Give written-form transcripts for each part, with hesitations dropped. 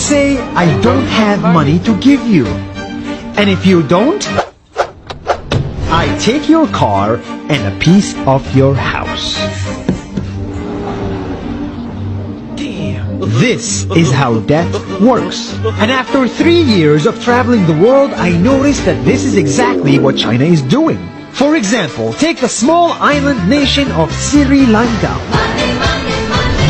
say, I don't have money to give you. And if you don't, I take your car and a piece of your house. This is how debt works. And after 3 years of traveling the world, I noticed that this is exactly what China is doing. For example, take the small island nation of Sri Lanka.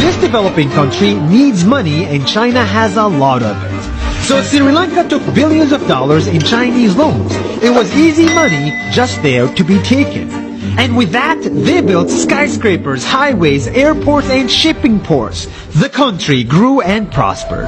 This developing country needs money and China has a lot of it. So Sri Lanka took billions of dollars in Chinese loans. It was easy money just there to be taken. And with that, they built skyscrapers, highways, airports, and shipping ports. The country grew and prospered.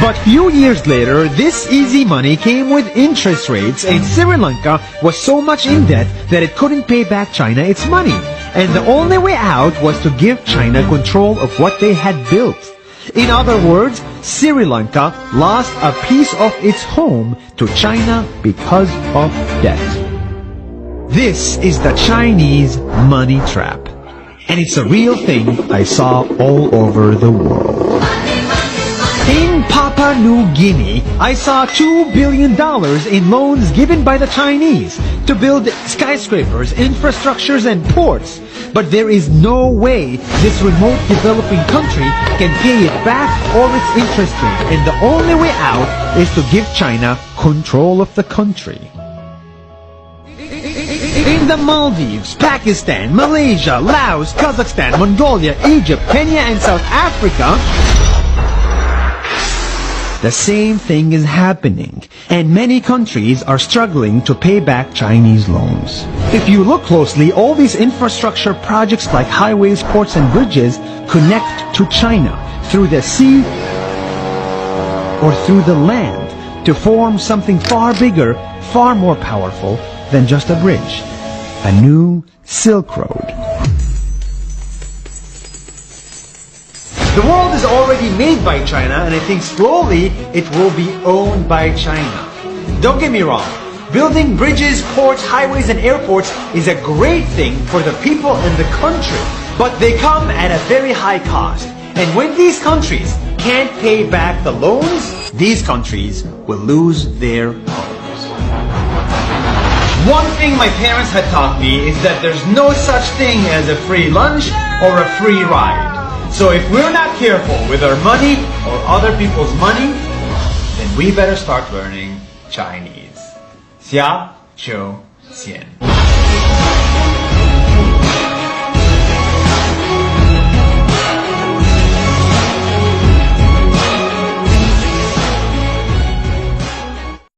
But few years later, this easy money came with interest rates, and Sri Lanka was so much in debt that it couldn't pay back China its money. And the only way out was to give China control of what they had built. In other words, Sri Lanka lost a piece of its home to China because of debt. This is the Chinese money trap. And it's a real thing I saw all over the world. In Papua New Guinea, I saw $2 billion in loans given by the Chinese to build skyscrapers, infrastructures, and ports. But there is no way this remote developing country can pay it back or its interest rate. And the only way out is to give China control of the country. In the Maldives, Pakistan, Malaysia, Laos, Kazakhstan, Mongolia, Egypt, Kenya, and South Africa, the same thing is happening, and many countries are struggling to pay back Chinese loans. If you look closely, all these infrastructure projects like highways, ports, and bridges connect to China through the sea or through the land to form something far bigger, far more powerful than just a bridge. A new Silk Road. The world is already made by China, and I think slowly it will be owned by China. Don't get me wrong, building bridges, ports, highways, and airports is a great thing for the people and the country, but they come at a very high cost. And when these countries can't pay back the loans, these countries will lose their homes. One thing my parents had taught me is that there's no such thing as a free lunch or a free ride. So if we're not careful with our money or other people's money, then we better start learning Chinese. 下周见。